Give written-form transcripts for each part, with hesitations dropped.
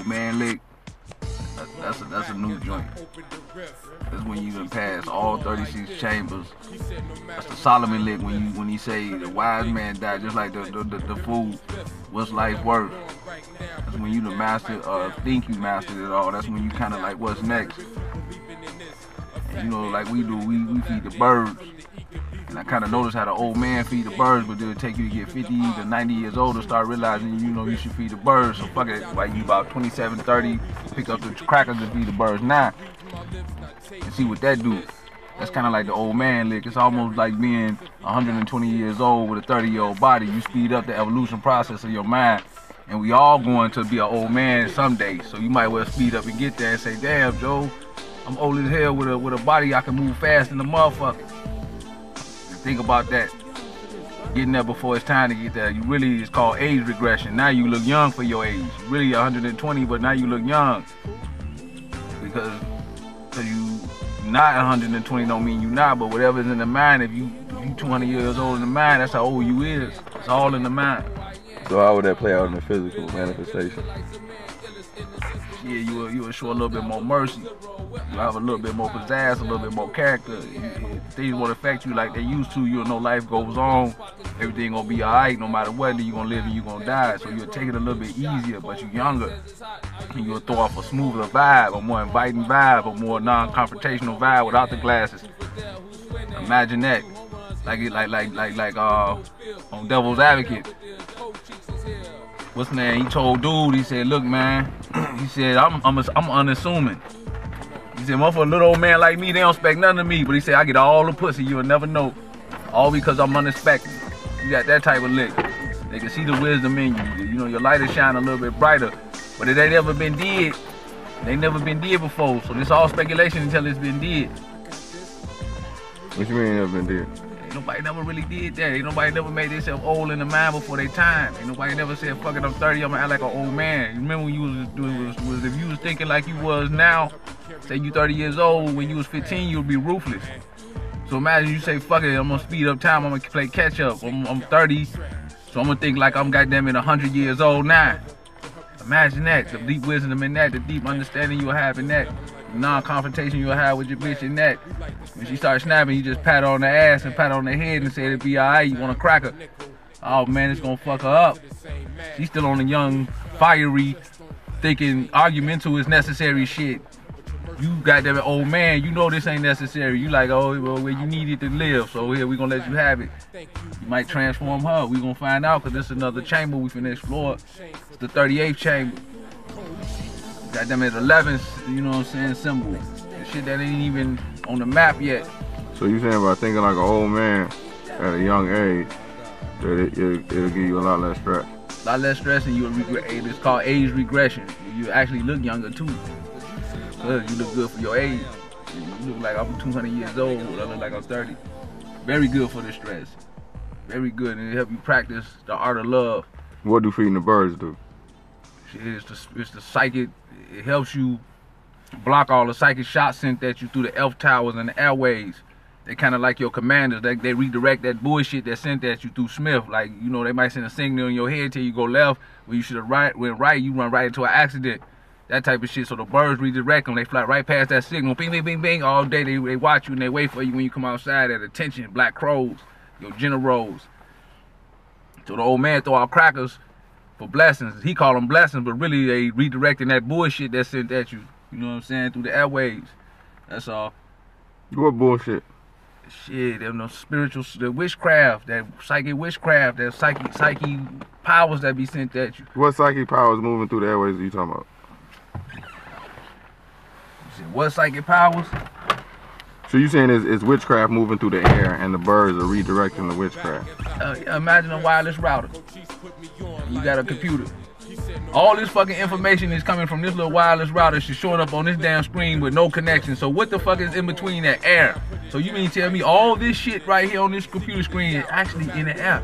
old man lick, that's a new joint. That's when you done pass all 36 chambers. That's the Solomon lick when he say the wise man died, just like the fool. What's life worth? That's when you the master, think you mastered it all. That's when you kind of like, what's next? And, you know, like we do, we feed the birds. And I kind of noticed how the old man feed the birds, but it'll take you to get 50 to 90 years old to start realizing, you know, you should feed the birds. So fuck it, like you about 27, 30, pick up the crackers and feed the birds now. And see what that do. That's kind of like the old man lick. It's almost like being 120 years old with a 30-year-old body. You speed up the evolution process of your mind. And we all going to be an old man someday. So you might well speed up and get there and say, damn, Joe, I'm old as hell with a body I can move fast in the motherfucker. Think about that. Getting there before it's time to get there. You really, it's called age regression. Now you look young for your age. You really 120, but now you look young. Because you not 120 don't mean you not, but whatever's in the mind, if you 200 years old in the mind, that's how old you is. It's all in the mind. So how would that play out in the physical manifestation? Yeah, you will show a little bit more mercy. You have a little bit more pizzazz, a little bit more character. Things won't affect you like they used to. You'll know life goes on. Everything gonna be alright no matter what. You're gonna live and you're gonna die. So you'll take it a little bit easier, but you're younger. And you'll throw off a smoother vibe, a more inviting vibe, a more non-confrontational vibe without the glasses. Imagine that. Like on Devil's Advocate. What's the name? He told dude, he said, look man, he said, I'm unassuming. He said, motherfucker, a little old man like me, they don't expect nothing of me. But he said, I get all the pussy, you'll never know. All because I'm unexpected. You got that type of lick. They can see the wisdom in you. You know, your light is shining a little bit brighter. But it ain't never been did. It ain't never been did before. So this all speculation until it's been did. What you mean it never been did? Ain't nobody never really did that. Ain't nobody never made themselves old in the mind before their time. Ain't nobody never said, fuck it, I'm 30, I'm gonna act like an old man. You remember when you was doing, if you was thinking like you was now, say you 30 years old, when you was 15, you would be ruthless. So imagine you say, fuck it, I'm gonna speed up time, I'm gonna play catch up. I'm 30, so I'm gonna think like I'm goddamn it 100 years old now. Imagine that, the deep wisdom in that, the deep understanding you'll have in that, the non-confrontation you'll have with your bitch in that. When she starts snapping, you just pat her on the ass and pat her on the head and say it'll be alright, you want a cracker. Oh man, it's gonna fuck her up. She's still on the young, fiery, thinking argumental is necessary shit. You goddamn it, old man, you know this ain't necessary. You like, oh, well, you need it to live, so here, we gonna let you have it. You might transform her, we gonna find out, because this is another chamber we finna explore. It's the 38th chamber. Goddamn it, 11th, you know what I'm saying, symbol. The shit that ain't even on the map yet. So you saying by thinking like an old man at a young age, that it'll give you a lot less stress? A lot less stress, and you'll regret. It's called age regression. You actually look younger too. Cause you look good for your age. You look like I'm 200 years old, I look like I'm 30. Very good for the stress. Very good, and it help you practice the art of love. What do feeding the birds do? It's the psychic, it helps you block all the psychic shots sent at you through the F towers and the airways. They kind of like your commanders. They redirect that bullshit that sent at you through Smith. Like, you know, they might send a signal in your head till you go left, where you should have went right, you run right into an accident. That type of shit. So the birds redirect them. They fly right past that signal. Bing, bing, bing, bing. All day they watch you and they wait for you when you come outside at attention. Black crows, your generals. So the old man throw out crackers for blessings. He call them blessings, but really they redirecting that bullshit that sent at you. You know what I'm saying? Through the airwaves. That's all. What bullshit? Shit, them no spiritual, the witchcraft, that psychic witchcraft, that psychic powers that be sent at you. What psychic powers moving through the airways are you talking about? What psychic powers? So you saying it's witchcraft moving through the air and the birds are redirecting the witchcraft? Yeah, imagine a wireless router. You got a computer. All this fucking information is coming from this little wireless router. She's showing up on this damn screen with no connection. So what the fuck is in between that air? So you mean tell me all this shit right here on this computer screen is actually in the air?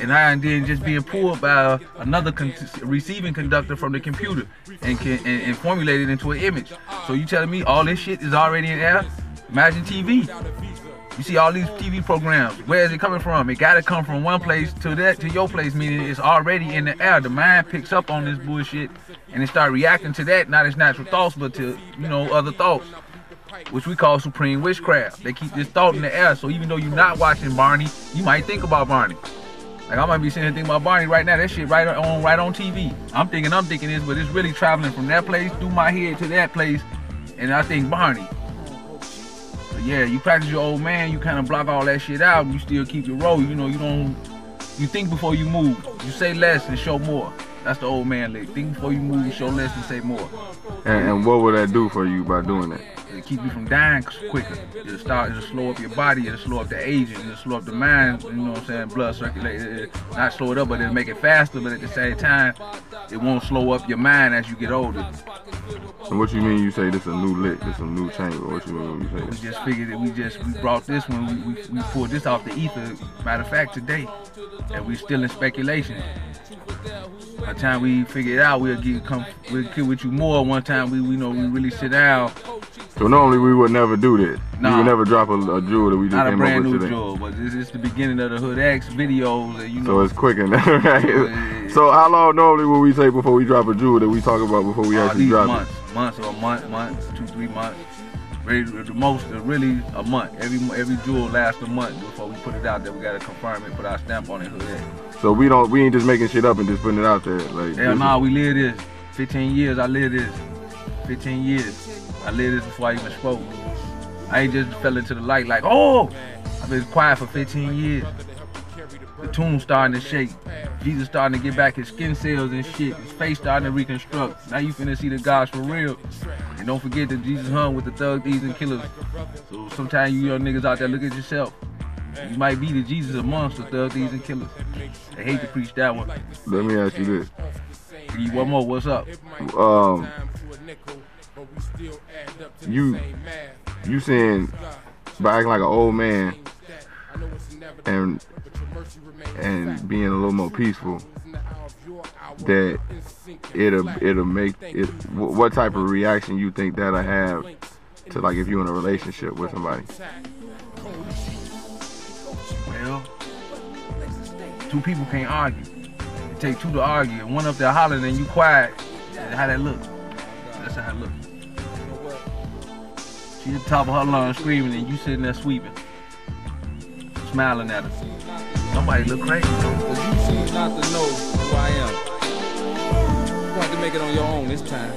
And then just being pulled by another receiving conductor from the computer and formulated into an image. So you telling me all this shit is already in air? Imagine TV. You see all these TV programs. Where is it coming from? It gotta come from one place to your place, meaning it's already in the air. The mind picks up on this bullshit and it start reacting to that, not its natural thoughts, but to, you know, other thoughts, which we call supreme witchcraft. They keep this thought in the air, so even though you're not watching Barney, you might think about Barney. Like I might be sitting here thinking about Barney right now. That shit right on TV. I'm thinking this, but it's really traveling from that place through my head to that place, and I think Barney. But yeah, you practice your old man. You kind of block all that shit out, and you still keep your role. You know, you think before you move. You say less and show more. That's the old man lick. Think before you move, show less and say more. And what would that do for you by doing that? It keep you from dying quicker. It'll slow up your body, it'll slow up the aging, it'll slow up the mind, you know what I'm saying, blood circulation. Not slow it up, but it'll make it faster, but at the same time, it won't slow up your mind as you get older. And what you mean you say this a new lick, this a new chamber? What you mean when you say We this? just figured that we brought this one, we pulled this off the ether, matter of fact, today. And we still in speculation. By the time we figure it out, we'll get with you more. One time we really sit down. So normally we would never do this. Nah. We would never drop a jewel that we just Not a came brand up new with today. jewel, but this is the beginning of the Hood X videos. And, you know, So it's quick and right? So how long normally will we take before we drop a jewel that we talk about before we actually drop months or months, 2-3 months. The most, really a month. Every jewel lasts a month before we put it out there. We gotta confirm it, put our stamp on it. Hood X. So we ain't just making shit up and just putting it out there. Like, Hell nah, we live this. 15 years I lived this. 15 years. I lived this before I even spoke. I ain't just fell into the light like, oh! I've been quiet for 15 years. The tomb starting to shake. Jesus starting to get back his skin cells and shit. His face starting to reconstruct. Now you finna see the gods for real. And don't forget that Jesus hung with the thug thieves and killers. So sometimes you young niggas out there, look at yourself. You might be the Jesus amongst the thug thieves and killers. They hate to preach that one. Let me ask you this. Give you one more, what's up? You saying by acting like an old man and being a little more peaceful, that it'll make it, what type of reaction you think that'll have to, like, if you're in a relationship with somebody? Well, two people can't argue. It takes two to argue. One up there hollering and you quiet. How that look? That's how it look. She at the top of her lungs screaming and you sitting there sweeping, smiling at her. Somebody look crazy. Cause you seem not to know who I am. You have to make it on your own this time.